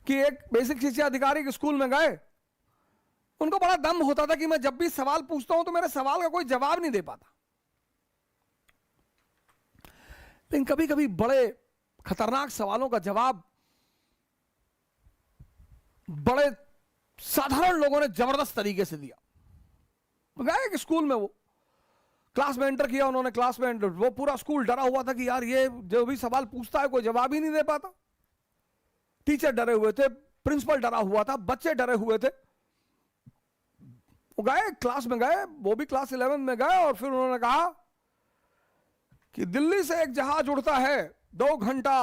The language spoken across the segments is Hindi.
कि एक बेसिक शिक्षा अधिकारी के स्कूल में गए, उनको बड़ा दम होता था कि मैं जब भी सवाल पूछता हूं तो मेरे सवाल का कोई जवाब नहीं दे पाता। लेकिन कभी कभी बड़े खतरनाक सवालों का जवाब बड़े साधारण लोगों ने जबरदस्त तरीके से दिया। गए कि स्कूल में वो क्लास में एंटर किया उन्होंने, क्लास में एंटर, वो पूरा स्कूल डरा हुआ था कि यार ये जो भी सवाल पूछता है कोई जवाब ही नहीं दे पाता। टीचर डरे हुए थे, प्रिंसिपल डरा हुआ था, बच्चे डरे हुए थे। वो गए क्लास में गए, वो भी क्लास 11 में गए, और फिर उन्होंने कहा कि दिल्ली से एक जहाज उड़ता है 2 घंटा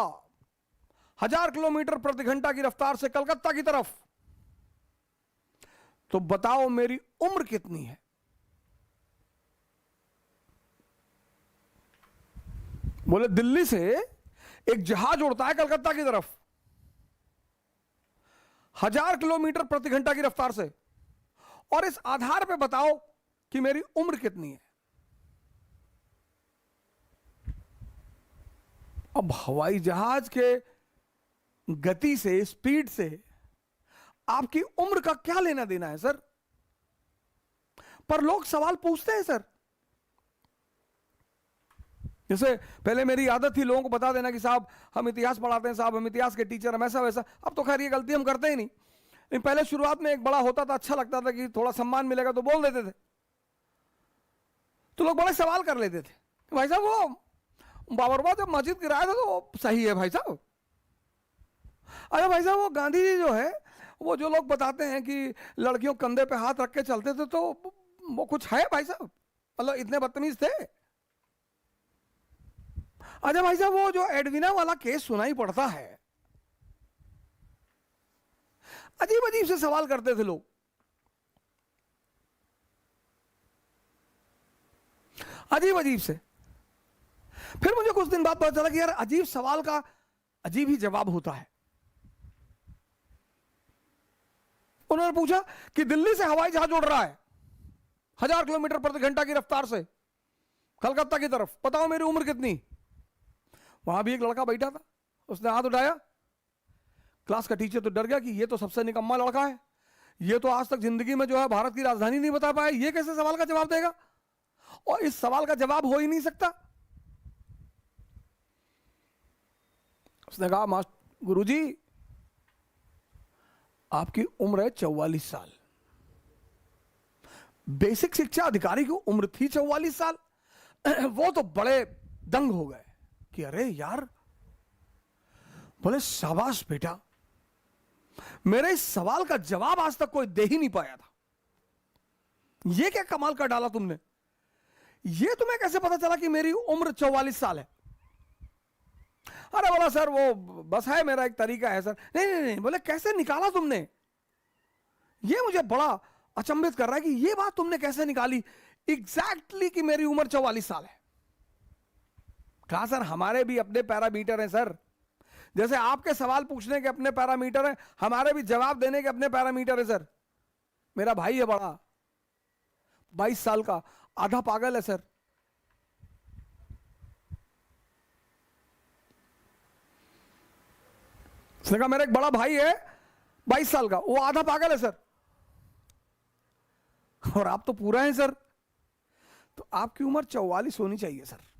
1000 किलोमीटर प्रति घंटा की रफ्तार से कलकत्ता की तरफ, तो बताओ मेरी उम्र कितनी है। बोले दिल्ली से एक जहाज उड़ता है कलकत्ता की तरफ 1000 किलोमीटर प्रति घंटा की रफ्तार से, और इस आधार पे बताओ कि मेरी उम्र कितनी है। अब हवाई जहाज के गति से, स्पीड से आपकी उम्र का क्या लेना देना है सर? पर लोग सवाल पूछते हैं सर। जैसे पहले मेरी आदत थी लोगों को बता देना कि साहब हम इतिहास पढ़ाते हैं, साहब हम इतिहास के टीचर, हम ऐसा वैसा। अब तो खैर ये गलती हम करते ही नहीं, लेकिन पहले शुरुआत में एक बड़ा होता था, अच्छा लगता था कि थोड़ा सम्मान मिलेगा तो बोल देते थे। तो लोग बड़े सवाल कर लेते थे कि भाई साहब वो बाबरबाद जब मस्जिद गिराया था तो वो सही है भाई साहब? अरे भाई साहब वो गांधी जी जो है, वो जो लोग बताते हैं कि लड़कियों कंधे पे हाथ रख के चलते थे, तो वो कुछ है भाई साहब? मतलब इतने बदतमीज थे? अच्छा भाई साहब वो जो एडविना वाला केस सुनाई पड़ता है, अजीब अजीब से सवाल करते थे लोग, अजीब अजीब से। फिर मुझे कुछ दिन बाद पता चला कि यार अजीब सवाल का अजीब ही जवाब होता है। उन्होंने पूछा कि दिल्ली से हवाई जहाज उड़ रहा है 1000 किलोमीटर प्रति घंटा की रफ्तार से कलकत्ता की तरफ, बताओ मेरी उम्र कितनी। वहां भी एक लड़का बैठा था, उसने हाथ उठाया। क्लास का टीचर तो डर गया कि ये तो सबसे निकम्मा लड़का है, ये तो आज तक जिंदगी में जो है भारत की राजधानी नहीं बता पाया, ये कैसे सवाल का जवाब देगा, और इस सवाल का जवाब हो ही नहीं सकता। उसने कहा मास्टर गुरुजी आपकी उम्र है 44 साल। बेसिक शिक्षा अधिकारी की उम्र थी 44 साल। वो तो बड़े दंग हो गए कि अरे यार, बोले शाबाश बेटा, मेरे इस सवाल का जवाब आज तक कोई दे ही नहीं पाया था, ये क्या कमाल का डाला तुमने, ये तुम्हें कैसे पता चला कि मेरी उम्र 44 साल है। अरे बोला सर वो बस है, मेरा एक तरीका है सर। नहीं नहीं नहीं, बोले कैसे निकाला तुमने, ये मुझे बड़ा अचंभित कर रहा है कि ये बात तुमने कैसे निकाली एग्जैक्टली कि मेरी उम्र 44 साल है। कहा सर हमारे भी अपने पैरामीटर हैं सर, जैसे आपके सवाल पूछने के अपने पैरामीटर हैं, हमारे भी जवाब देने के अपने पैरामीटर है सर। मेरा भाई है बड़ा, 22 साल का, आधा पागल है सर। उसने कहा मेरा एक बड़ा भाई है 22 साल का, वो आधा पागल है सर, और आप तो पूरा है सर, तो आपकी उम्र 44 होनी चाहिए सर।